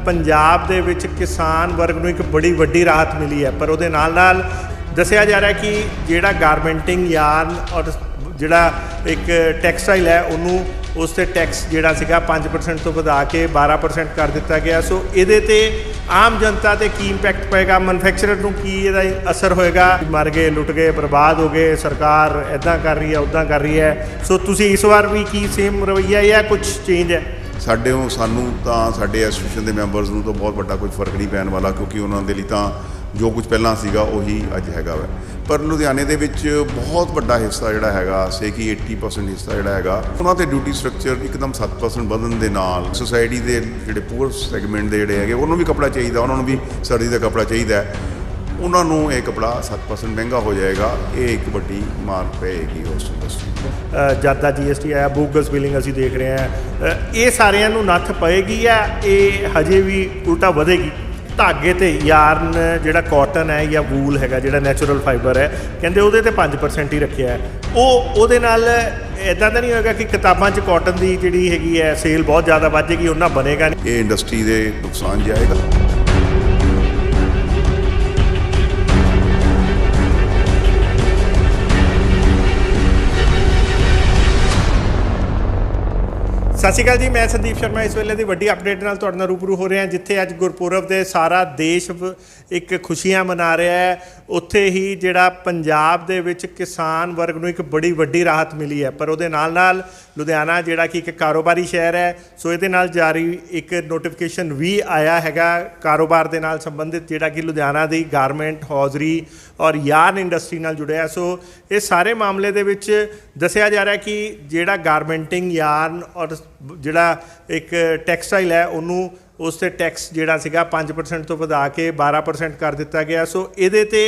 पंजाब दे विच किसान वर्ग नूं एक बड़ी वड्डी राहत मिली है, पर उहदे नाल नाल दस्सिया जा रहा है कि जिहड़ा गारमेंटिंग यार्न और जिहड़ा एक टैक्सटाइल है उन्होंने उस ते टैक्स जिहड़ा सीगा 5% तो वधा के 12% कर दिता गया। सो इहदे ते आम जनता ते की इंपैक्ट पेगा, मैਨੂਫੈਕਚਰਰ नूं की इहदा असर होएगा? मर गए, लुट गए, बर्बाद हो गए, सरकार इदां कर रही है, उदां कर रही है। सो तुसीं इस बार भी की सेम रवैया या कुछ चेंज है? ਸਾਨੂੰ ਤਾਂ ਸਾਡੇ ਐਸੋਸੀਏਸ਼ਨ ਦੇ ਮੈਂਬਰਸ ਨੂੰ ਤਾਂ ਬਹੁਤ ਵੱਡਾ ਕੋਈ ਫਰਕ ਨਹੀਂ ਪੈਣ ਵਾਲਾ, ਕਿਉਂਕਿ ਉਹਨਾਂ ਦੇ ਲਈ ਤਾਂ ਜੋ ਕੁਝ ਪਹਿਲਾਂ ਸੀਗਾ ਉਹੀ ਅੱਜ ਹੈਗਾ ਵਾ। ਪਰ ਲੁਧਿਆਣੇ ਦੇ ਵਿੱਚ ਬਹੁਤ ਵੱਡਾ ਹਿੱਸਾ ਜਿਹੜਾ ਹੈਗਾ ਸੇ ਕਿ 80% ਹਿੱਸਾ ਜਿਹੜਾ ਹੈਗਾ ਉਹਨਾਂ 'ਤੇ ਡਿਊਟੀ ਸਟਰਕਚਰ ਇੱਕਦਮ 7% ਵਧਣ ਦੇ ਨਾਲ ਸੋਸਾਇਟੀ ਦੇ ਜਿਹੜੇ ਪੂਅਰ ਸੈਗਮੈਂਟ ਦੇ ਜਿਹੜੇ ਹੈਗੇ ਉਹਨੂੰ ਵੀ ਕੱਪੜਾ ਚਾਹੀਦਾ, ਉਹਨਾਂ ਨੂੰ ਵੀ ਸਰਦੀ ਦਾ ਕੱਪੜਾ ਚਾਹੀਦਾ, ਉਹਨਾਂ ਨੂੰ ਇਹ ਕੱਪੜਾ 7% ਮਹਿੰਗਾ ਹੋ ਜਾਏਗਾ। ਇਹ ਇੱਕ ਵੱਡੀ ਮਾਰ ਪਏਗੀ ਉਸ ਇੰਡਸਟਰੀ ਨੂੰ। ਜਦ ਦਾ GST ਆਇਆ, ਬੋਗਸ ਬਿਲਿੰਗ ਅਸੀਂ ਦੇਖ ਰਹੇ ਹਾਂ, ਇਹ ਸਾਰਿਆਂ ਨੂੰ ਨੱਥ ਪਏਗੀ ਜਾਂ ਇਹ ਹਜੇ ਵੀ ਉਲਟਾ ਵਧੇਗੀ? ਧਾਗੇ ਤੇ ਯਾਰਨ ਜਿਹੜਾ ਕਾਟਨ ਹੈ ਜਾਂ ਵੂਲ ਹੈਗਾ ਜਿਹੜਾ ਨੈਚੁਰਲ ਫਾਈਬਰ ਹੈ, ਕਹਿੰਦੇ ਉਹਦੇ ਤੇ 5% ਹੀ ਰੱਖਿਆ ਹੈ। ਉਹਦੇ ਨਾਲ ਇੱਦਾਂ ਤਾਂ ਨਹੀਂ ਹੋਏਗਾ ਕਿ ਕਿਤਾਬਾਂ 'ਚ ਕਾਟਨ ਦੀ ਜਿਹੜੀ ਹੈਗੀ ਹੈ ਸੇਲ ਬਹੁਤ ਜ਼ਿਆਦਾ ਵੱਧ ਜਾਏਗੀ, ਉਹਨਾਂ ਬਣੇਗਾ ਨਹੀਂ? ਇਹ ਇੰਡਸਟਰੀ ਦੇ ਨੁਕਸਾਨ ਜਾਏਗਾ। ਸਤਿ ਸ਼੍ਰੀ ਅਕਾਲ ਜੀ, ਮੈਂ ਸੰਦੀਪ ਸ਼ਰਮਾ ਇਸ ਵੇਲੇ ਦੀ ਵੱਡੀ ਅਪਡੇਟ ਨਾਲ ਤੁਹਾਡੇ ਨਾਲ ਰੂਬਰੂ ਹੋ ਰਿਹਾ। ਜਿੱਥੇ ਅੱਜ ਗੁਰਪੁਰਬ ਦੇ ਸਾਰਾ ਦੇਸ਼ ਇੱਕ ਖੁਸ਼ੀਆਂ ਮਨਾ ਰਿਹਾ ਹੈ, ਉੱਥੇ ਹੀ ਜਿਹੜਾ ਪੰਜਾਬ ਦੇ ਵਿੱਚ ਕਿਸਾਨ ਵਰਗ ਨੂੰ ਇੱਕ ਬੜੀ ਵੱਡੀ ਰਾਹਤ ਮਿਲੀ ਹੈ। ਪਰ ਉਹਦੇ ਨਾਲ ਨਾਲ ਲੁਧਿਆਣਾ ਜਿਹੜਾ ਕਿ ਇੱਕ ਕਾਰੋਬਾਰੀ ਸ਼ਹਿਰ ਹੈ, ਸੋ ਇਹਦੇ ਨਾਲ ਜਾਰੀ ਇੱਕ ਨੋਟੀਫਿਕੇਸ਼ਨ ਵੀ ਆਇਆ ਹੈਗਾ ਕਾਰੋਬਾਰ ਦੇ ਨਾਲ ਸੰਬੰਧਿਤ, ਜਿਹੜਾ ਕਿ ਲੁਧਿਆਣਾ ਦੀ ਗਾਰਮੈਂਟ, ਹੌਜ਼ਰੀ ਔਰ ਯਾਰਨ ਇੰਡਸਟਰੀ ਨਾਲ ਜੁੜਿਆ। ਸੋ ਇਹ ਸਾਰੇ ਮਾਮਲੇ ਦੇ ਵਿੱਚ ਦੱਸਿਆ ਜਾ ਰਿਹਾ ਕਿ ਜਿਹੜਾ ਗਾਰਮੈਂਟਿੰਗ ਯਾਰਨ ਔਰ ਜਿਹੜਾ ਇੱਕ ਟੈਕਸਟਾਈਲ ਹੈ ਉਹਨੂੰ ਉਸ ਤੇ ਟੈਕਸ ਜਿਹੜਾ ਸੀਗਾ 5% ਤੋਂ ਵਧਾ ਕੇ 12% ਕਰ ਦਿੱਤਾ ਗਿਆ। ਸੋ ਇਹਦੇ ਤੇ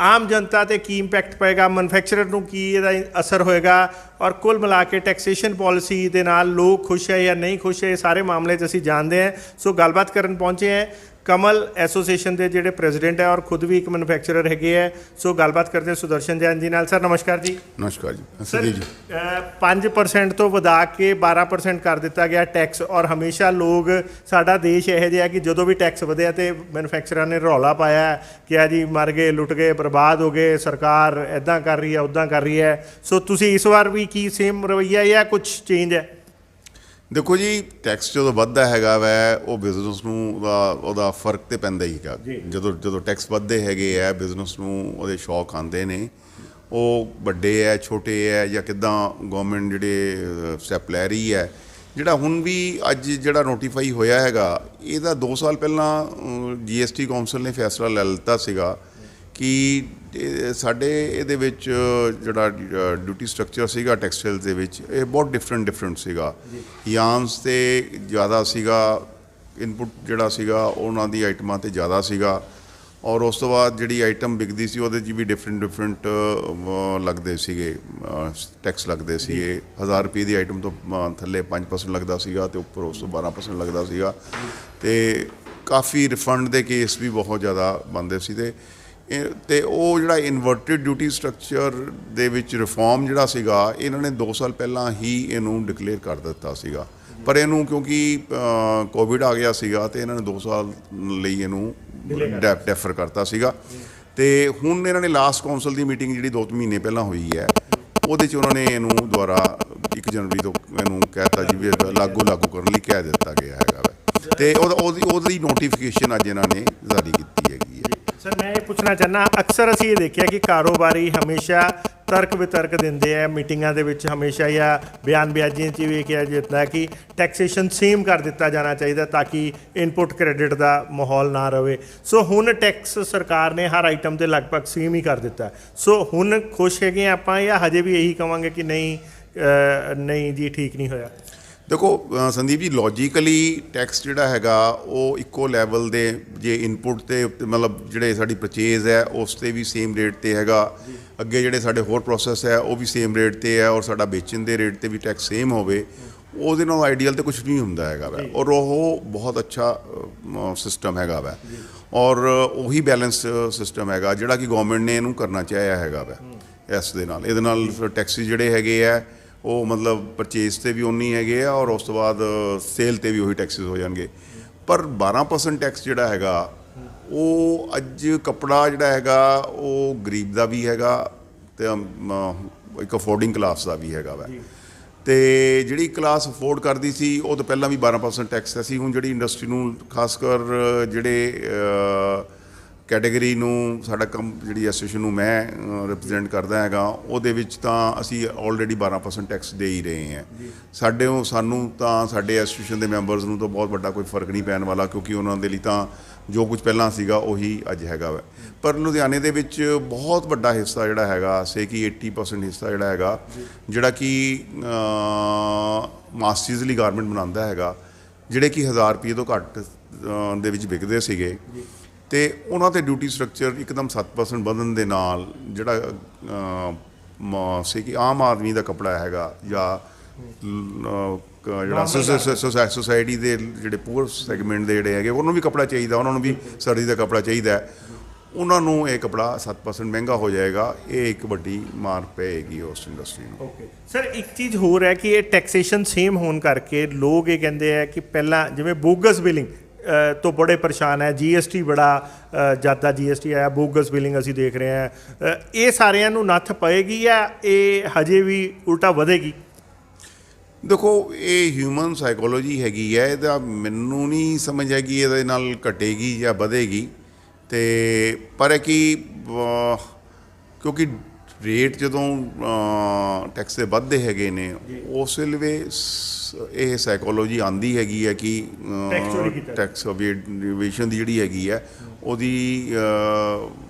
ਆਮ ਜਨਤਾ ਤੇ ਕੀ ਇੰਪੈਕਟ ਪਏਗਾ, ਮੈਨੂਫੈਕਚਰਰ ਨੂੰ ਕੀ ਇਹਦਾ ਅਸਰ ਹੋਏਗਾ, ਔਰ ਕੁੱਲ ਮਿਲਾ ਕੇ ਟੈਕਸੇਸ਼ਨ ਪਾਲਿਸੀ ਦੇ ਨਾਲ ਲੋਕ ਖੁਸ਼ ਹੈ ਜਾਂ ਨਹੀਂ ਖੁਸ਼ ਹੈ, ਇਹ ਸਾਰੇ ਮਾਮਲੇ 'ਚ ਅਸੀਂ ਜਾਣਦੇ ਹਾਂ। ਸੋ ਗੱਲਬਾਤ ਕਰਨ ਪਹੁੰਚੇ ਹੈ कमल एसोसीएशन के जोड़े प्रेजिडेंट है और खुद भी एक मैਨੂਫੈਕਚਰਰ है। सो गलबात करते हैं सुदर्शन जैन जी नाल। सर नमस्कार जी। नमस्कार जी। सर 5% तो वधा के 12% कर दिता गया टैक्स, और हमेशा लोग साडा देश यह जिहा कि जो भी टैक्स वधिया तो मैਨੂਫੈਕਚਰਰਾਂ ने रौला पाया कि आ जी मर गए, लुट गए, बर्बाद हो गए, सरकार इदां कर रही है, उदां कर रही है। सो तुसीं इस बार भी की सेम रवैया या कुछ चेंज है? ਦੇਖੋ ਜੀ, ਟੈਕਸ ਜਦੋਂ ਵੱਧਦਾ ਹੈਗਾ ਵੈ ਉਹ ਬਿਜ਼ਨਸ ਨੂੰ ਉਹਦਾ ਫਰਕ ਤੇ ਪੈਂਦਾ ਹੀ ਹੈਗਾ। ਜਦੋਂ ਟੈਕਸ ਵੱਧਦੇ ਹੈਗੇ ਆ ਬਿਜ਼ਨਸ ਨੂੰ ਉਹਦੇ ਸ਼ੌਕ ਆਉਂਦੇ ਨੇ, ਉਹ ਵੱਡੇ ਹੈ, ਛੋਟੇ ਹੈ, ਜਾਂ ਕਿੱਦਾਂ ਗਵਰਨਮੈਂਟ ਜਿਹੜੇ ਸਟੈਪ ਲੈ ਰਹੀ ਹੈ। ਜਿਹੜਾ ਹੁਣ ਵੀ ਅੱਜ ਜਿਹੜਾ ਨੋਟੀਫਾਈ ਹੋਇਆ ਹੈਗਾ, ਇਹਦਾ 2 ਸਾਲ ਪਹਿਲਾਂ GST ਕੌਂਸਲ ਨੇ ਫੈਸਲਾ ਲੈ ਲਿੱਤਾ ਸੀਗਾ ਕਿ ਸਾਡੇ ਇਹਦੇ ਵਿੱਚ ਜਿਹੜਾ ਡਿਊਟੀ ਸਟਰਕਚਰ ਸੀਗਾ ਟੈਕਸਟਾਈਲਸ ਦੇ ਵਿੱਚ ਇਹ ਬਹੁਤ ਡਿਫਰੈਂਟ ਸੀਗਾ। ਯਾਰਨਸ 'ਤੇ ਜ਼ਿਆਦਾ ਸੀਗਾ, ਇਨਪੁਟ ਜਿਹੜਾ ਸੀਗਾ ਉਹਨਾਂ ਦੀ ਆਈਟਮਾਂ 'ਤੇ ਜ਼ਿਆਦਾ ਸੀਗਾ, ਔਰ ਉਸ ਤੋਂ ਬਾਅਦ ਜਿਹੜੀ ਆਈਟਮ ਵਿਕਦੀ ਸੀ ਉਹਦੇ 'ਚ ਵੀ ਡਿਫਰੈਂਟ ਲੱਗਦੇ ਸੀਗੇ, ਟੈਕਸ ਲੱਗਦੇ ਸੀਗੇ। 1000 ਰੁਪਏ ਦੀ ਆਈਟਮ ਤੋਂ ਥੱਲੇ 5% ਲੱਗਦਾ ਸੀਗਾ ਅਤੇ ਉੱਪਰ ਉਸ ਤੋਂ 12% ਲੱਗਦਾ ਸੀਗਾ, ਅਤੇ ਕਾਫੀ ਰਿਫੰਡ ਦੇ ਕੇਸ ਵੀ ਬਹੁਤ ਜ਼ਿਆਦਾ ਬਣਦੇ ਸੀ। ਅਤੇ ਉਹ ਜਿਹੜਾ ਇਨਵਰਟਿਡ ਡਿਊਟੀ ਸਟਰਕਚਰ ਦੇ ਵਿੱਚ ਰਿਫੋਰਮ ਜਿਹੜਾ ਸੀਗਾ ਇਹਨਾਂ ਨੇ 2 ਸਾਲ ਪਹਿਲਾਂ ਹੀ ਇਹਨੂੰ ਡਿਕਲੇਅਰ ਕਰ ਦਿੱਤਾ ਸੀਗਾ, ਪਰ ਇਹਨੂੰ ਕਿਉਂਕਿ ਕੋਵਿਡ ਆ ਗਿਆ ਸੀਗਾ ਅਤੇ ਇਹਨਾਂ ਨੇ 2 ਸਾਲ ਲਈ ਇਹਨੂੰ ਡੈਫਰ ਕਰਤਾ ਸੀਗਾ। ਅਤੇ ਹੁਣ ਇਹਨਾਂ ਨੇ ਲਾਸਟ ਕੌਂਸਲ ਦੀ ਮੀਟਿੰਗ ਜਿਹੜੀ 2 ਮਹੀਨੇ ਪਹਿਲਾਂ ਹੋਈ ਹੈ, ਉਹਦੇ 'ਚ ਉਹਨਾਂ ਨੇ ਇਹਨੂੰ ਦੁਬਾਰਾ 1 ਜਨਵਰੀ ਤੋਂ ਇਹਨੂੰ ਕਹਿ ਦਿੱਤਾ ਜੀ ਵੀ ਲਾਗੂ ਕਰਨ ਲਈ ਕਹਿ ਦਿੱਤਾ ਗਿਆ ਹੈਗਾ ਵਾ, ਅਤੇ ਉਹਦੀ ਨੋਟੀਫਿਕੇਸ਼ਨ ਅੱਜ ਇਹਨਾਂ ਨੇ ਜਾਰੀ ਕੀਤੀ ਹੈਗੀ ਹੈ। सर मैं ये पूछना चाहना, अक्सर असीं ये देखिया कि कारोबारी हमेशा तर्क वितर्क देंदे है मीटिंगां दे विच, हमेशा या बयानबाजियां 'च वेखिया जाता है कि टैक्सेशन सेम कर दिता जाना चाहिए ताकि इनपुट क्रेडिट का माहौल ना रहे। सो हुण टैक्स सरकार ने हर आइटम ते लगभग सेम ही कर दिता। सो हुण खुश हैगे आपां या हजे भी यही कहांगे कि नहीं जी ठीक नहीं होया? देखो संदीप जी, लॉजिकली टैक्स ਜਿਹੜਾ ਹੈਗਾ ਉਹ ਇੱਕੋ ਲੈਵਲ ਦੇ ਜੇ ਇਨਪੁਟ 'ਤੇ ਮਤਲਬ ਜਿਹੜੇ ਸਾਡੀ ਪਰਚੇਜ਼ ਹੈ ਉਸ 'ਤੇ ਵੀ ਸੇਮ ਰੇਟ 'ਤੇ ਹੈਗਾ, ਅੱਗੇ ਜਿਹੜੇ ਸਾਡੇ ਹੋਰ ਪ੍ਰੋਸੈਸ ਹੈ ਉਹ ਵੀ ਸੇਮ ਰੇਟ 'ਤੇ ਹੈ, ਔਰ ਸਾਡਾ ਵੇਚਣ ਦੇ ਰੇਟ 'ਤੇ ਵੀ ਟੈਕਸ ਸੇਮ ਹੋਵੇ, ਉਹਦੇ ਨਾਲ ਆਈਡੀਅਲ ਤਾਂ ਕੁਛ ਨਹੀਂ ਹੁੰਦਾ ਹੈਗਾ ਵੈ, ਔਰ ਉਹ ਬਹੁਤ ਅੱਛਾ ਸਿਸਟਮ ਹੈਗਾ ਵੈ, ਔਰ ਉਹੀ ਬੈਲੈਂਸ ਸਿਸਟਮ ਹੈਗਾ ਜਿਹੜਾ ਕਿ ਗੌਰਮੈਂਟ ਨੇ ਇਹਨੂੰ ਕਰਨਾ ਚਾਹਿਆ ਹੈਗਾ ਵੈ। ਇਸ ਦੇ ਨਾਲ ਇਹਦੇ ਨਾਲ ਟੈਕਸਿਸ ਜਿਹੜੇ ਹੈਗੇ ਆ ਉਹ ਮਤਲਬ ਪਰਚੇਜ਼ 'ਤੇ ਵੀ ਉਨੀ ਹੈਗੇ ਆ, ਔਰ ਉਸ ਤੋਂ ਬਾਅਦ ਸੇਲ 'ਤੇ ਵੀ ਉਹੀ ਟੈਕਸਿਸ ਹੋ ਜਾਣਗੇ। ਪਰ 12% ਟੈਕਸ ਜਿਹੜਾ ਹੈਗਾ ਉਹ ਅੱਜ ਕੱਪੜਾ ਜਿਹੜਾ ਹੈਗਾ ਉਹ ਗਰੀਬ ਦਾ ਵੀ ਹੈਗਾ ਤੇ ਇੱਕ ਅਫੋਰਡਿੰਗ ਕਲਾਸ ਦਾ ਵੀ ਹੈਗਾ ਵਾ। ਤੇ ਜਿਹੜੀ ਕਲਾਸ ਅਫੋਰਡ ਕਰਦੀ ਸੀ ਉਹ ਤਾਂ ਪਹਿਲਾਂ ਵੀ 12% ਟੈਕਸ ਸੀ। ਹੁਣ ਜਿਹੜੀ ਇੰਡਸਟਰੀ ਨੂੰ ਖਾਸ ਕਰ ਜਿਹੜੇ ਕੈਟੇਗਰੀ ਨੂੰ ਸਾਡਾ ਜਿਹੜੀ ਐਸੋਸੀਏਸ਼ਨ ਨੂੰ ਮੈਂ ਰਿਪਰੈਜ਼ੈਂਟ ਕਰਦਾ ਹੈਗਾ ਉਹਦੇ ਵਿੱਚ ਤਾਂ ਅਸੀਂ ਆਲਰੇਡੀ 12% ਟੈਕਸ ਦੇ ਹੀ ਰਹੇ ਹਾਂ। ਸਾਨੂੰ ਤਾਂ ਸਾਡੇ ਐਸੋਸੀਏਸ਼ਨ ਦੇ ਮੈਂਬਰਸ ਨੂੰ ਤਾਂ ਬਹੁਤ ਵੱਡਾ ਕੋਈ ਫਰਕ ਨਹੀਂ ਪੈਣ ਵਾਲਾ, ਕਿਉਂਕਿ ਉਹਨਾਂ ਦੇ ਲਈ ਤਾਂ ਜੋ ਕੁਝ ਪਹਿਲਾਂ ਸੀਗਾ ਉਹੀ ਅੱਜ ਹੈਗਾ ਵਾ। ਪਰ ਲੁਧਿਆਣੇ ਦੇ ਵਿੱਚ ਬਹੁਤ ਵੱਡਾ ਹਿੱਸਾ ਜਿਹੜਾ ਹੈਗਾ ਸੇ ਕਿ 80% ਹਿੱਸਾ ਜਿਹੜਾ ਹੈਗਾ ਜਿਹੜਾ ਕਿ ਮਾਸਟਰਜ਼ ਲਈ ਗਾਰਮੈਂਟ ਬਣਾਉਂਦਾ ਹੈਗਾ, ਜਿਹੜੇ ਕਿ 1000 ਰੁਪਏ ਤੋਂ ਘੱਟ ਦੇ ਵਿੱਚ ਵਿਕਦੇ ਸੀਗੇ ਤੇ ਉਹਨਾਂ 'ਤੇ ਡਿਊਟੀ ਸਟਰਕਚਰ ਇੱਕਦਮ 7% ਵਧਣ ਦੇ ਨਾਲ ਜਿਹੜਾ ਸੇ ਕਿ ਆਮ ਆਦਮੀ ਦਾ ਕੱਪੜਾ ਹੈਗਾ ਜਾਂ ਜਿਹੜਾ ਸੋਸਾਇਟੀ ਦੇ ਜਿਹੜੇ ਪੂਅਰ ਸੈਗਮੈਂਟ ਦੇ ਜਿਹੜੇ ਹੈਗੇ ਉਹਨਾਂ ਨੂੰ ਵੀ ਕੱਪੜਾ ਚਾਹੀਦਾ, ਉਹਨਾਂ ਨੂੰ ਵੀ ਸਰਦੀ ਦਾ ਕੱਪੜਾ ਚਾਹੀਦਾ, ਉਹਨਾਂ ਨੂੰ ਇਹ ਕੱਪੜਾ 7% ਮਹਿੰਗਾ ਹੋ ਜਾਏਗਾ। ਇਹ ਇੱਕ ਵੱਡੀ ਮਾਰ ਪਏਗੀ ਉਸ ਇੰਡਸਟਰੀ ਨੂੰ। ਓਕੇ ਸਰ, ਇੱਕ ਚੀਜ਼ ਹੋਰ ਹੈ ਕਿ ਇਹ ਟੈਕਸੇਸ਼ਨ ਸੇਮ ਹੋਣ ਕਰਕੇ ਲੋਕ ਇਹ ਕਹਿੰਦੇ ਆ ਕਿ ਪਹਿਲਾਂ ਜਿਵੇਂ ਬੋਗਸ ਬਿਲਿੰਗ ਤੋਂ ਬੜੇ ਪਰੇਸ਼ਾਨ ਹੈ, GST ਬੜਾ ਜ਼ਿਆਦਾ GST ਆਇਆ, ਬੋਗਸ ਬਿਲਿੰਗ ਅਸੀਂ ਦੇਖ ਰਹੇ ਹਾਂ, ਇਹ ਸਾਰਿਆਂ ਨੂੰ ਨੱਥ ਪਏਗੀ ਜਾਂ ਇਹ ਹਜੇ ਵੀ ਉਲਟਾ ਵਧੇਗੀ? ਦੇਖੋ ਇਹ ਹਿਊਮਨ ਸਾਈਕੋਲੋਜੀ ਹੈਗੀ ਹੈ, ਇਹਦਾ ਮੈਨੂੰ ਨਹੀਂ ਸਮਝ ਹੈਗੀ ਇਹਦੇ ਨਾਲ ਘਟੇਗੀ ਜਾਂ ਵਧੇਗੀ। ਤੇ ਪਰ ਹੈ ਕਿ ਕਿਉਂਕਿ ਰੇਟ ਜਦੋਂ ਟੈਕਸ ਦੇ ਵੱਧਦੇ ਹੈਗੇ ਨੇ ਉਸ ਵੇਲੇ ਇਹ ਸਾਈਕੋਲੋਜੀ ਆਉਂਦੀ ਹੈਗੀ ਹੈ ਕਿ ਟੈਕਸ ਅਵੇਸ਼ਨ ਦੀ ਜਿਹੜੀ ਹੈਗੀ ਹੈ ਉਹਦੀ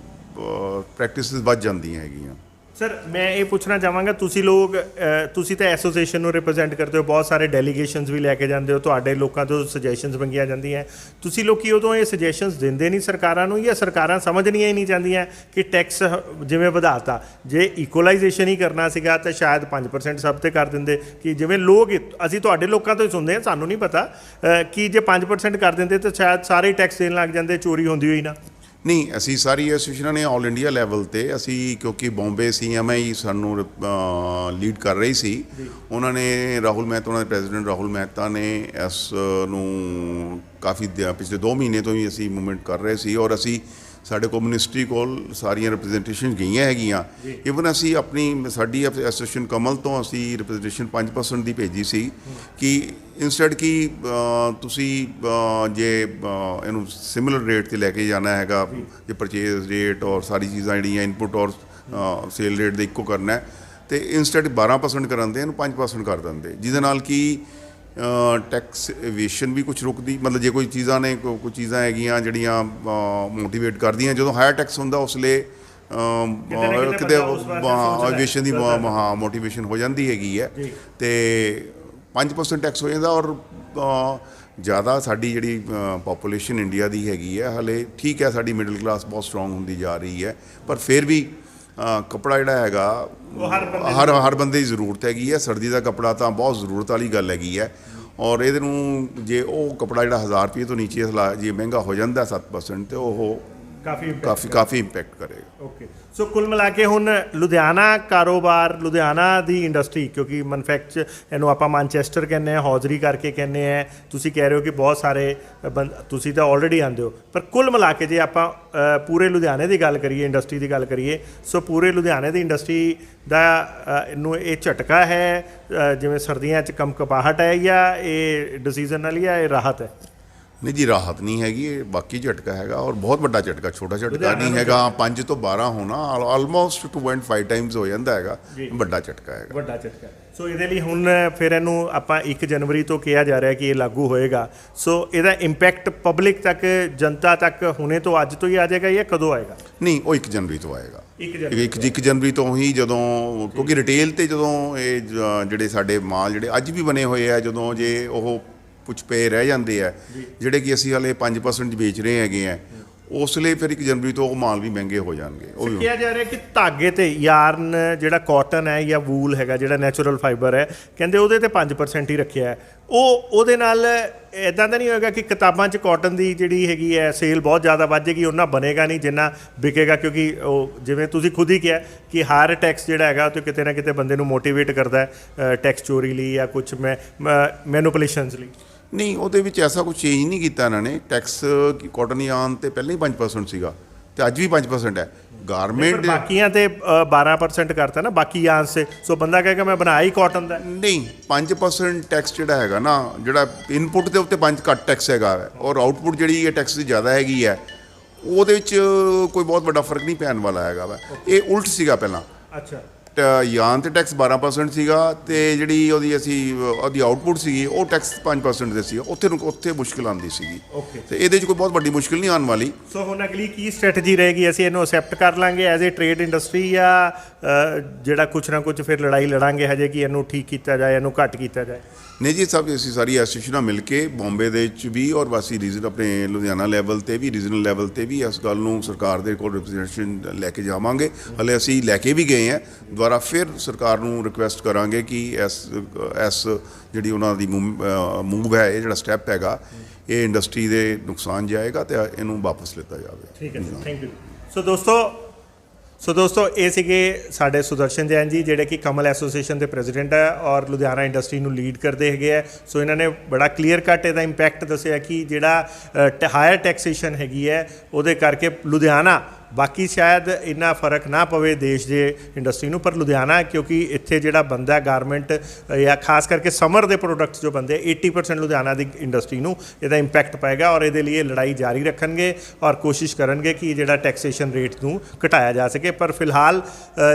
ਪ੍ਰੈਕਟਿਸਿਸ ਵੱਧ ਜਾਂਦੀਆਂ ਹੈਗੀਆਂ। ਸਰ ਮੈਂ ਇਹ ਪੁੱਛਣਾ ਚਾਹਾਂਗਾ, ਤੁਸੀਂ ਤਾਂ ਐਸੋਸੀਏਸ਼ਨ ਨੂੰ ਰਿਪਰੈਜ਼ੈਂਟ ਕਰਦੇ ਹੋ, ਬਹੁਤ ਸਾਰੇ ਡੈਲੀਗੇਸ਼ਨਸ ਵੀ ਲੈ ਕੇ ਜਾਂਦੇ ਹੋ, ਤੁਹਾਡੇ ਲੋਕਾਂ ਤੋਂ ਸੁਜੈਸ਼ਨਸ ਮੰਗੀਆਂ ਜਾਂਦੀਆਂ, ਤੁਸੀਂ ਲੋਕੀ ਉਦੋਂ ਇਹ ਸੁਜੈਸ਼ਨਸ ਦਿੰਦੇ ਨਹੀਂ ਸਰਕਾਰਾਂ ਨੂੰ, ਜਾਂ ਸਰਕਾਰਾਂ ਸਮਝਣੀਆਂ ਹੀ ਨਹੀਂ ਚਾਹੁੰਦੀਆਂ ਕਿ ਟੈਕਸ ਜਿਵੇਂ ਵਧਾਤਾ, ਜੇ ਇਕੁਅਲਾਈਜੇਸ਼ਨ ਹੀ ਕਰਨਾ ਸੀਗਾ ਤਾਂ ਸ਼ਾਇਦ 5% ਸਭ 'ਤੇ ਕਰ ਦਿੰਦੇ, ਕਿ ਜਿਵੇਂ ਲੋਕ ਅਸੀਂ ਤੁਹਾਡੇ ਲੋਕਾਂ ਤੋਂ ਹੀ ਸੁਣਦੇ ਹਾਂ, ਸਾਨੂੰ ਨਹੀਂ ਪਤਾ ਕਿ ਜੇ 5% ਕਰ ਦਿੰਦੇ ਤਾਂ ਸ਼ਾਇਦ ਸਾਰੇ ਟੈਕਸ ਦੇਣ ਲੱਗ ਜਾਂਦੇ, ਚੋਰੀ ਹੁੰਦੀ ਹੋਈ ਨਾ। ਨਹੀਂ, ਅਸੀਂ ਸਾਰੀ ਐਸੋਸੀਏਸ਼ਨਾਂ ਨੇ ਆਲ ਇੰਡੀਆ ਲੈਵਲ 'ਤੇ ਅਸੀਂ ਕਿਉਂਕਿ ਬੰਬੇ CMI ਸਾਨੂੰ ਲੀਡ ਕਰ ਰਹੀ ਸੀ, ਉਹਨਾਂ ਨੇ ਰਾਹੁਲ ਮਹਿਤਾ, ਉਹਨਾਂ ਦੇ ਪ੍ਰੈਜ਼ੀਡੈਂਟ ਰਾਹੁਲ ਮਹਿਤਾ ਨੇ ਇਸ ਨੂੰ ਕਾਫੀ ਪਿਛਲੇ 2 ਮਹੀਨੇ ਤੋਂ ਹੀ ਅਸੀਂ ਮੂਵਮੈਂਟ ਕਰ ਰਹੇ ਸੀ, ਔਰ ਅਸੀਂ ਸਾਡੇ ਕੋਲ ਮਿਨਿਸਟਰੀ ਕੋਲ ਸਾਰੀਆਂ ਰਿਪਰੈਜ਼ੈਂਟੇਸ਼ਨ ਗਈਆਂ ਹੈਗੀਆਂ। ਈਵਨ ਅਸੀਂ ਸਾਡੀ ਐਸੋਸੀਏਸ਼ਨ ਕਮਲ ਤੋਂ ਅਸੀਂ ਰਿਪਰੈਜ਼ੈਂਟੇਸ਼ਨ 5% ਦੀ ਭੇਜੀ ਸੀ ਕਿ ਇੰਸਟੈਡ ਕਿ ਤੁਸੀਂ ਜੇ ਇਹਨੂੰ ਸਿਮਿਲਰ ਰੇਟ 'ਤੇ ਲੈ ਕੇ ਜਾਣਾ ਹੈਗਾ, ਜੇ ਪਰਚੇਜ਼ ਰੇਟ ਔਰ ਸਾਰੀ ਚੀਜ਼ਾਂ ਜਿਹੜੀਆਂ ਇਨਪੁਟ ਔਰ ਸੇਲ ਰੇਟ ਦੇ ਇੱਕੋ ਕਰਨਾ ਅਤੇ ਇੰਸਟੈਡ 12% ਕਰਨ ਦੇ ਇਹਨੂੰ 5% ਕਰ ਦਿੰਦੇ, ਜਿਹਦੇ ਨਾਲ ਕਿ ਟੈਕਸ ਇਵੇਸ਼ਨ ਵੀ ਕੁਛ ਰੁਕਦੀ। ਮਤਲਬ ਜੇ ਕੋਈ ਚੀਜ਼ਾਂ ਨੇ ਕੁਝ ਚੀਜ਼ਾਂ ਹੈਗੀਆਂ ਜਿਹੜੀਆਂ ਮੋਟੀਵੇਟ ਕਰਦੀਆਂ, ਜਦੋਂ ਹਾਇਰ ਟੈਕਸ ਹੁੰਦਾ ਉਸ ਵੇਲੇ ਕਿਤੇ ਇਵੇਸ਼ਨ ਦੀ ਮੋਟੀਵੇਸ਼ਨ ਹੋ ਜਾਂਦੀ ਹੈਗੀ ਹੈ ਅਤੇ 5% ਟੈਕਸ ਹੋ ਜਾਂਦਾ। ਔਰ ਜ਼ਿਆਦਾ ਸਾਡੀ ਜਿਹੜੀ ਪਾਪੂਲੇਸ਼ਨ ਇੰਡੀਆ ਦੀ ਹੈਗੀ ਹੈ, ਹਾਲੇ ਠੀਕ ਹੈ ਸਾਡੀ ਮਿਡਲ ਕਲਾਸ ਬਹੁਤ ਸਟਰੋਂਗ ਹੁੰਦੀ ਜਾ ਰਹੀ ਹੈ, ਪਰ ਫਿਰ ਵੀ ਕੱਪੜਾ ਜਿਹੜਾ ਹੈਗਾ ਹਰ ਬੰਦੇ ਦੀ ਜ਼ਰੂਰਤ ਹੈਗੀ ਹੈ। ਸਰਦੀ ਦਾ ਕੱਪੜਾ ਤਾਂ ਬਹੁਤ ਜ਼ਰੂਰਤ ਵਾਲੀ ਗੱਲ ਹੈਗੀ ਹੈ, ਔਰ ਇਹਦੇ ਨੂੰ ਜੇ ਉਹ ਕੱਪੜਾ ਜਿਹੜਾ 1000 ਰੁਪਏ ਤੋਂ ਨੀਚੇ ਜੇ ਮਹਿੰਗਾ ਹੋ ਜਾਂਦਾ 7% ਤੇ ਉਹ ਕਾਫੀ ਇੰਪੈਕਟ ਕਰੇਗਾ। ਓਕੇ, ਸੋ ਕੁੱਲ ਮਿਲਾ ਕੇ ਹੁਣ ਲੁਧਿਆਣਾ ਕਾਰੋਬਾਰ, ਲੁਧਿਆਣਾ ਦੀ ਇੰਡਸਟਰੀ, ਕਿਉਂਕਿ ਮੈਨੂਫੈਕਚਰ ਇਹਨੂੰ ਆਪਾਂ ਮਾਨਚੈਸਟਰ ਕਹਿੰਦੇ ਹਾਂ, ਹੌਜ਼ਰੀ ਕਰਕੇ ਕਹਿੰਦੇ ਹਾਂ, ਤੁਸੀਂ ਕਹਿ ਰਹੇ ਹੋ ਕਿ ਬਹੁਤ ਸਾਰੇ ਤੁਸੀਂ ਤਾਂ ਆਲਰੇਡੀ ਆਉਂਦੇ ਹੋ, ਪਰ ਕੁੱਲ ਮਿਲਾ ਕੇ ਜੇ ਆਪਾਂ ਪੂਰੇ ਲੁਧਿਆਣੇ ਦੀ ਗੱਲ ਕਰੀਏ, ਇੰਡਸਟਰੀ ਦੀ ਗੱਲ ਕਰੀਏ, ਸੋ ਪੂਰੇ ਲੁਧਿਆਣੇ ਦੀ ਇੰਡਸਟਰੀ ਦਾ ਇਹਨੂੰ ਇਹ ਝਟਕਾ ਹੈ, ਜਿਵੇਂ ਸਰਦੀਆਂ 'ਚ ਕੰਪਕਪਾਹਟ ਹੈ, ਜਾਂ ਇਹ ਡਿਸੀਜ਼ਨਲ ਜਾਂ ਇਹ ਰਾਹਤ ਹੈ? ਨਹੀਂ ਜੀ, ਰਾਹਤ ਨਹੀਂ ਹੈਗੀ, ਇਹ ਬਾਕੀ ਝਟਕਾ ਹੈਗਾ, ਔਰ ਬਹੁਤ ਵੱਡਾ ਝਟਕਾ, ਛੋਟਾ ਝਟਕਾ ਨਹੀਂ ਹੈਗਾ। 5 ਤੋਂ 12 ਹੋਣਾ ਆਲਮੋਸਟ 2.5 ਟਾਈਮਸ ਹੋ ਜਾਂਦਾ ਹੈਗਾ, ਵੱਡਾ ਝਟਕਾ ਹੈਗਾ, ਵੱਡਾ ਝਟਕਾ। ਸੋ ਇਹਦੇ ਲਈ ਹੁਣ ਫਿਰ ਇਹਨੂੰ ਆਪਾਂ 1 ਜਨਵਰੀ ਤੋਂ ਕਿਹਾ ਜਾ ਰਿਹਾ ਕਿ ਇਹ ਲਾਗੂ ਹੋਏਗਾ, ਸੋ ਇਹਦਾ ਇੰਪੈਕਟ ਪਬਲਿਕ ਤੱਕ, ਜਨਤਾ ਤੱਕ ਹੁਣੇ ਤੋਂ ਅੱਜ ਤੋਂ ਹੀ ਆ ਜਾਏਗਾ ਜਾਂ ਕਦੋਂ ਆਏਗਾ? ਨਹੀਂ, ਉਹ 1 ਜਨਵਰੀ ਤੋਂ ਆਏਗਾ। 1 ਜਨਵਰੀ ਤੋਂ ਹੀ, ਜਦੋਂ ਕਿਉਂਕਿ ਰਿਟੇਲ 'ਤੇ ਜਦੋਂ ਇਹ ਜਿਹੜੇ ਸਾਡੇ ਮਾਲ ਜਿਹੜੇ ਅੱਜ ਵੀ ਬਣੇ ਹੋਏ ਆ, ਜਦੋਂ ਜੇ ਉਹ ਕੁਛ ਪਏ ਰਹਿ ਜਾਂਦੇ ਆ ਜਿਹੜੇ ਕਿ ਅਸੀਂ ਹਾਲੇ 5% ਵੇਚ ਰਹੇ ਹੈਗੇ ਆ, ਉਸ ਲਈ ਫਿਰ 1 ਜਨਵਰੀ ਤੋਂ ਉਹ ਮਾਲ ਵੀ ਮਹਿੰਗੇ ਹੋ ਜਾਣਗੇ। ਉਹ ਵੀ ਕਿਹਾ ਜਾ ਰਿਹਾ ਕਿ ਧਾਗੇ ਤੇ ਯਾਰਨ ਜਿਹੜਾ ਕਾਟਨ ਹੈ ਜਾਂ ਵੂਲ ਹੈਗਾ, ਜਿਹੜਾ ਨੈਚੁਰਲ ਫਾਈਬਰ ਹੈ, ਕਹਿੰਦੇ ਉਹਦੇ ਤੇ 5% ਹੀ ਰੱਖਿਆ ਹੈ। ਉਹਦੇ ਨਾਲ ਇੱਦਾਂ ਤਾਂ ਨਹੀਂ ਹੋਏਗਾ ਕਿ ਕਿਤਾਬਾਂ 'ਚ ਕਾਟਨ ਦੀ ਜਿਹੜੀ ਹੈਗੀ ਹੈ ਸੇਲ ਬਹੁਤ ਜ਼ਿਆਦਾ ਵੱਧ ਜਾਏਗੀ, ਉਹਨਾਂ ਬਣੇਗਾ ਨਹੀਂ ਜਿੰਨਾ ਵਿਕੇਗਾ, ਕਿਉਂਕਿ ਉਹ ਜਿਵੇਂ ਤੁਸੀਂ ਖੁਦ ਹੀ ਕਿਹਾ ਕਿ ਹਰ ਟੈਕਸ ਜਿਹੜਾ ਹੈਗਾ ਉਹ ਤੇ ਕਿਤੇ ਨਾ ਕਿਤੇ ਬੰਦੇ ਨੂੰ ਮੋਟੀਵੇਟ ਕਰਦਾ ਹੈ ਟੈਕਸ ਚੋਰੀ ਲਈ ਜਾਂ ਕੁਛ ਮੈਨੂਪੂਲੇਸ਼ਨਸ ਲਈ। ਨਹੀਂ, ਉਹਦੇ ਵਿੱਚ ਐਸਾ ਕੁਝ ਚੇਂਜ ਨਹੀਂ ਕੀਤਾ ਇਹਨਾਂ ਨੇ। ਟੈਕਸ ਕਾਟਨ ਯਾਨ ਤੇ ਪਹਿਲਾਂ ਹੀ 5% ਸੀਗਾ ਤੇ ਅੱਜ ਵੀ 5% ਹੈ। ਗਾਰਮੈਂਟ ਬਾਕੀਆਂ ਤੇ 12% ਕਰਤਾ ਨਾ ਬਾਕੀ ਯਾਨ ਸੇ, ਸੋ ਬੰਦਾ ਕਹੇਗਾ ਮੈਂ ਬਣਾਇਆ ਹੀ ਕਾਟਨ ਦਾ। ਨਹੀਂ, 5% ਟੈਕਸ ਜਿਹੜਾ ਹੈਗਾ ਨਾ, ਜਿਹੜਾ ਇਨਪੁਟ ਦੇ ਉੱਤੇ 5 ਘੱਟ ਟੈਕਸ ਹੈਗਾ ਔਰ ਆਊਟਪੁੱਟ ਜਿਹੜੀ ਹੈ ਟੈਕਸ ਦੀ ਜ਼ਿਆਦਾ ਹੈਗੀ ਹੈ, ਉਹਦੇ ਵਿੱਚ ਕੋਈ ਬਹੁਤ ਵੱਡਾ ਫਰਕ ਨਹੀਂ ਪੈਣ ਵਾਲਾ ਹੈਗਾ ਵਾ। ਇਹ ਉਲਟ ਸੀਗਾ ਪਹਿਲਾਂ। ਅੱਛਾ, ਯਾਨ ਤੇ ਟੈਕਸ 12% ਸੀਗਾ ਤੇ ਜਿਹੜੀ ਉਹਦੀ ਆਊਟਪੁੱਟ ਸੀਗੀ ਉਹ ਟੈਕਸ 5% ਦੇ ਸੀ। ਉੱਥੇ ਮੁਸ਼ਕਿਲ ਆਉਂਦੀ ਸੀਗੀ ਤੇ ਇਹਦੇ 'ਚ ਕੋਈ ਬਹੁਤ ਵੱਡੀ ਮੁਸ਼ਕਿਲ ਨਹੀਂ ਆਉਣ ਵਾਲੀ। ਸੋ ਹੁਣ ਅਗਲੀ ਕੀ ਸਟ੍ਰੈਟਜੀ ਰਹੇਗੀ? ਅਸੀਂ ਇਹਨੂੰ ਅਸੈਪਟ ਕਰ ਲਾਂਗੇ ਐਜ਼ ਏ ਟ੍ਰੇਡ ਇੰਡਸਟਰੀ ਜਾਂ ਜਿਹੜਾ ਕੁਛ ਨਾ ਕੁਛ ਫਿਰ ਲੜਾਈ ਲੜਾਂਗੇ ਹਜੇ ਕਿ ਇਹਨੂੰ ਠੀਕ ਕੀਤਾ ਜਾਏ, ਇਹਨੂੰ ਘੱਟ ਕੀਤਾ ਜਾਏ? ਨਹੀਂ ਜੀ ਸਾਹਿਬ, ਅਸੀਂ ਸਾਰੀ ਐਸੋਸੀਏਸ਼ਨਾਂ ਮਿਲ ਕੇ ਬੰਬੇ ਦੇ ਵਿੱਚ ਵੀ ਔਰ ਵਾਸੀ ਰੀਜਨ ਆਪਣੇ ਲੁਧਿਆਣਾ ਲੈਵਲ ਤੇ ਵੀ, ਰੀਜਨਲ ਲੈਵਲ ਤੇ ਵੀ ਇਸ ਗੱਲ ਨੂੰ ਸਰਕਾਰ ਦੇ ਕੋਲ ਰਿਪਰੈਜ਼ੈਂਟੇਸ਼ਨ ਲੈ ਕੇ ਜਾਵਾਂਗੇ। ਹਲੇ ਅਸੀਂ ਲੈ ਕੇ ਵੀ ਗਏ ਹਾਂ। ਦੁਬਾਰਾ ਫਿਰ ਸਰਕਾਰ ਨੂੰ ਰਿਕੁਐਸਟ ਕਰਾਂਗੇ ਕਿ ਇਸ ਜਿਹੜੀ ਉਹਨਾਂ ਦੀ ਮੂਵ ਹੈ, ਇਹ ਜਿਹੜਾ ਸਟੈਪ ਹੈਗਾ, ਇਹ ਇੰਡਸਟਰੀ ਦੇ ਨੁਕਸਾਨ ਜਾਏਗਾ ਤੇ ਇਹਨੂੰ ਵਾਪਸ ਲਿੱਤਾ ਜਾਵੇ। ਠੀਕ ਹੈ ਜੀ, ਥੈਂਕ ਯੂ। ਸੋ ਦੋਸਤੋ ਇਹ ਸੀਗੇ ਸਾਡੇ ਸੁਦਰਸ਼ਨ ਜੈਨ ਜੀ, ਜਿਹੜੇ ਕਿ ਕਮਲ ਐਸੋਸੀਏਸ਼ਨ ਦੇ ਪ੍ਰੈਜ਼ੀਡੈਂਟ ਹੈ ਔਰ ਲੁਧਿਆਣਾ ਇੰਡਸਟਰੀ ਨੂੰ ਲੀਡ ਕਰਦੇ ਹੈਗੇ ਹੈ। ਸੋ ਇਹਨਾਂ ਨੇ ਬੜਾ ਕਲੀਅਰ ਕੱਟ ਇਹਦਾ ਇੰਪੈਕਟ ਦੱਸਿਆ ਕਿ ਜਿਹੜਾ ਹਾਇਰ ਟੈਕਸੇਸ਼ਨ ਹੈਗੀ ਹੈ ਉਹਦੇ ਕਰਕੇ ਲੁਧਿਆਣਾ, ਬਾਕੀ ਸ਼ਾਇਦ ਇੰਨਾ ਫਰਕ ਨਾ ਪਵੇ ਦੇਸ਼ ਦੇ ਇੰਡਸਟਰੀ ਨੂੰ, ਪਰ ਲੁਧਿਆਣਾ ਕਿਉਂਕਿ ਇੱਥੇ ਜਿਹੜਾ ਬੰਦਾ ਗਾਰਮੈਂਟ ਜਾਂ ਖਾਸ ਕਰਕੇ ਸਮਰ ਦੇ ਪ੍ਰੋਡਕਟਸ ਜੋ ਬੰਦੇ 80% ਲੁਧਿਆਣਾ ਦੀ ਇੰਡਸਟਰੀ ਨੂੰ ਇਹਦਾ ਇੰਪੈਕਟ ਪਏਗਾ ਔਰ ਇਹਦੇ ਲਈ ਲੜਾਈ ਜਾਰੀ ਰੱਖਣਗੇ ਔਰ ਕੋਸ਼ਿਸ਼ ਕਰਨਗੇ ਕਿ ਜਿਹੜਾ ਟੈਕਸੇਸ਼ਨ ਰੇਟ ਨੂੰ ਘਟਾਇਆ ਜਾ ਸਕੇ। ਪਰ ਫਿਲਹਾਲ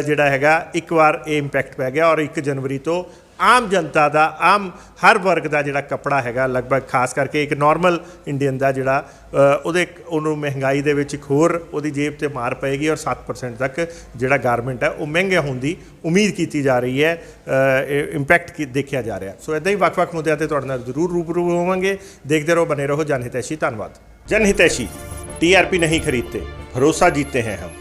ਜਿਹੜਾ ਹੈਗਾ ਇੱਕ ਵਾਰ ਇਹ ਇੰਪੈਕਟ ਪੈ ਗਿਆ ਔਰ 1 ਜਨਵਰੀ ਤੋਂ ਆਮ ਜਨਤਾ ਦਾ, ਆਮ ਹਰ ਵਰਗ ਦਾ ਜਿਹੜਾ ਕੱਪੜਾ ਹੈਗਾ ਲਗਭਗ, ਖਾਸ ਕਰਕੇ ਇੱਕ ਨਾਰਮਲ ਇੰਡੀਅਨ ਦਾ ਜਿਹੜਾ ਉਹਨੂੰ ਮਹਿੰਗਾਈ ਦੇ ਵਿੱਚ ਇੱਕ ਹੋਰ ਉਹਦੀ ਜੇਬ ਤੇ ਮਾਰ ਪਏਗੀ ਔਰ 7% ਤੱਕ ਜਿਹੜਾ ਗਾਰਮੈਂਟ ਹੈ ਉਹ ਮਹਿੰਗੇ ਹੋਣ ਦੀ ਉਮੀਦ ਕੀਤੀ ਜਾ ਰਹੀ ਹੈ, ਇੰਪੈਕਟ ਦੇਖਿਆ ਜਾ ਰਿਹਾ। ਸੋ ਇੱਦਾਂ ਹੀ ਵੱਖ-ਵੱਖ ਮੁੱਦਿਆਂ ਤੇ ਤੁਹਾਡੇ ਨਾਲ ਜ਼ਰੂਰ ਰੂਬਰੂ ਹੋਵਾਂਗੇ। ਦੇਖਦੇ ਰਹੋ, ਬਨੇ ਰਹੋ ਜਨ ਹਿਤੈਸ਼ੀ। ਧੰਨਵਾਦ। ਜਨ ਹਿਤੈਸ਼ੀ, TRP नहीं खरीदते, भरोसा जीतते हैं हम।